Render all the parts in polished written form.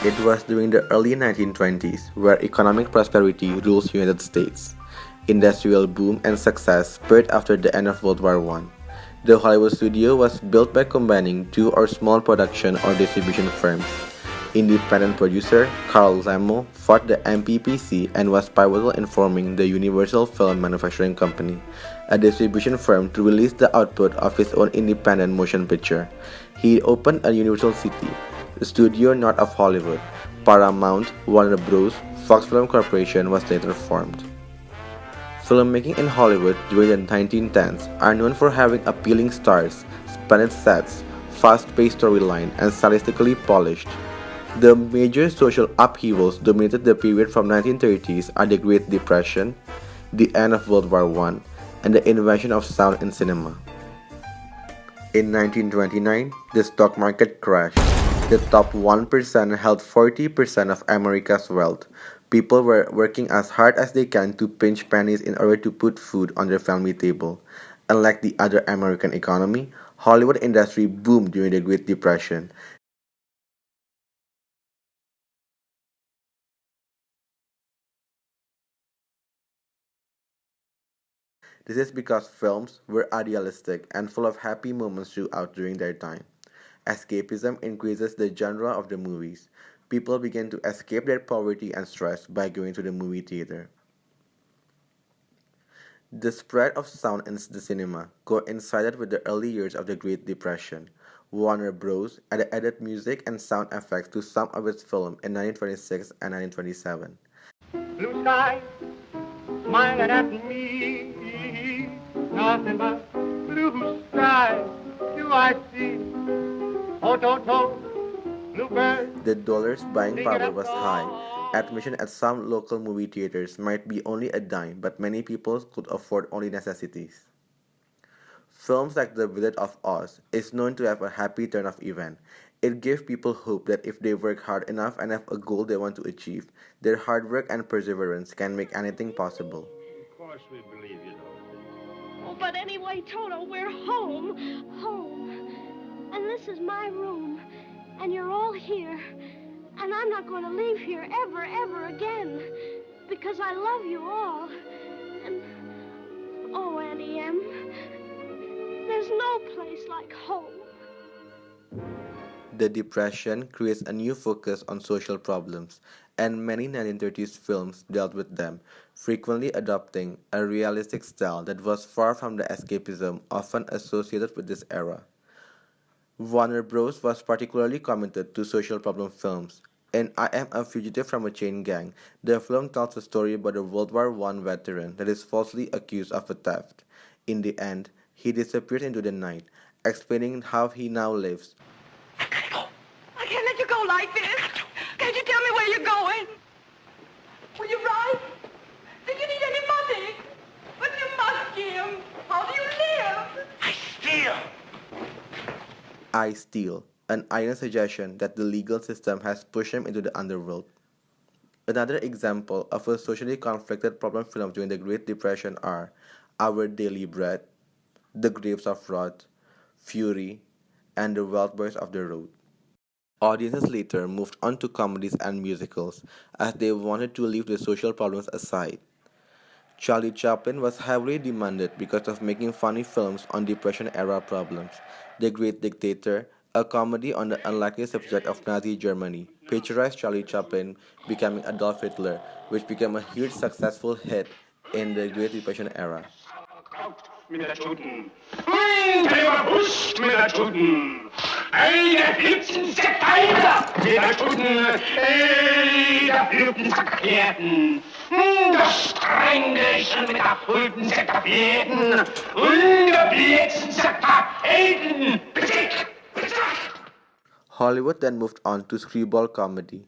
It was during the early 1920s where economic prosperity rules United States. Industrial boom and success spurred after the end of World War I. The Hollywood studio was built by combining two or small production or distribution firms. Independent producer Carl Laemmle fought the MPPC and was pivotal in forming the Universal Film Manufacturing Company, a distribution firm to release the output of his own independent motion picture. He opened a Universal City, the studio north of Hollywood. Paramount, Warner Bros., Fox Film Corporation was later formed. Filmmaking in Hollywood during the 1910s are known for having appealing stars, splendid sets, fast-paced storyline, and stylistically polished. The major social upheavals dominated the period from 1930s are the Great Depression, the end of World War I, and the invention of sound in cinema. In 1929, the stock market crashed. The top 1% held 40% of America's wealth. People were working as hard as they can to pinch pennies in order to put food on their family table. Unlike the other American economy, Hollywood industry boomed during the Great Depression. This is because films were idealistic and full of happy moments throughout during their time. Escapism increases the genre of the movies. People began to escape their poverty and stress by going to the movie theater. The spread of sound in the cinema coincided with the early years of the Great Depression. Warner Bros. Added music and sound effects to some of its films in 1926 and 1927. Blue sky, smiling at me, nothing but blue sky do I see. Oh, bluebird, The dollar's buying singing power a was high. song. Admission at some local movie theaters might be only a dime, but many people could afford only necessities. Films like The Village of Oz is known to have a happy turn of event. It gives people hope that if they work hard enough and have a goal they want to achieve, their hard work and perseverance can make anything possible. Of course we believe you, Oh, but anyway, Toto, we're home. Home. And this is my room. And you're all here. And I'm not going to leave here ever, ever again. Because I love you all. And, oh, Auntie M, there's no place like home. The Depression creates a new focus on social problems, and many 1930s films dealt with them, frequently adopting a realistic style that was far from the escapism often associated with this era. Warner Bros. Was particularly committed to social problem films. In I Am a Fugitive from a Chain Gang, the film tells a story about a World War I veteran that is falsely accused of a theft. In the end, he disappears into the night, explaining how he now lives. I gotta go. I can't let you go like this. Can't you tell me where you're going? Will you ride? Do you need any money? But you must, Jim. How do you live? I steal. I Steal, an iron suggestion that the legal system has pushed him into the underworld. Another example of a socially conflicted problem film during the Great Depression are Our Daily Bread, The Grapes of Wrath, Fury, and The Wild Boys of the Road. Audiences later moved on to comedies and musicals as they wanted to leave the social problems aside. Charlie Chaplin was heavily demanded because of making funny films on Depression era problems. The Great Dictator, a comedy on the unlikely subject of Nazi Germany, picturized Charlie Chaplin becoming Adolf Hitler, which became a huge successful hit in the Great Depression era. Mit der Tuten. Der Hust mit der Tuten. Ey, der Blitzen zerteilt mit der Tuten. Ey, der Blüten verkehrten. Das Strängelchen mit der Pulten zertapeten. Und der Blitzen zertapeten. Besiegt! Hollywood then moved on to screwball comedy,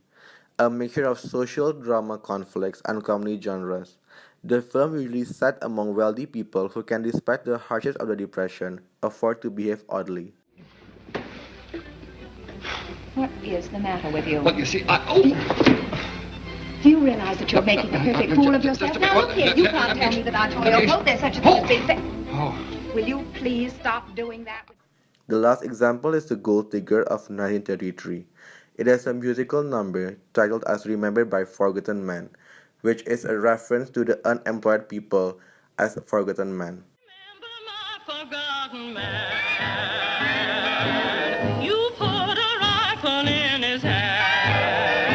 a mixture of social drama conflicts and comedy genres. The film usually set among wealthy people who can, despite the hardships of the Depression, afford to behave oddly. What is the matter with you? Well, you see, Do you realize that you're making a perfect fool of yourself? Now, look here, you can't tell me that Antonio told there's such a thing as being Will you please stop doing that? The last example is The Gold Digger of 1933. It has a musical number titled as Remembered by Forgotten Man, which is a reference to the unemployed people as forgotten man. Remember my forgotten man. You put a rifle in his hand.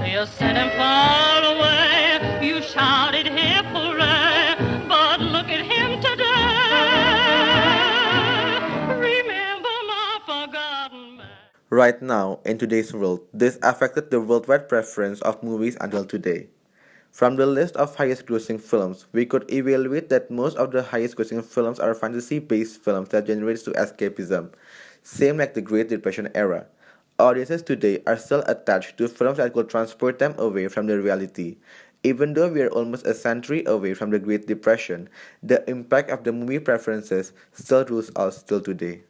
You sent him far away. You shouted hip hooray. But look at him today. Remember my forgotten man. Right now, in today's world, this affected the worldwide preference of movies until today. From the list of highest grossing films, we could evaluate that most of the highest grossing films are fantasy-based films that generate to escapism, same like the Great Depression era. Audiences today are still attached to films that could transport them away from the reality. Even though we are almost a century away from the Great Depression, the impact of the movie preferences still rules us till today.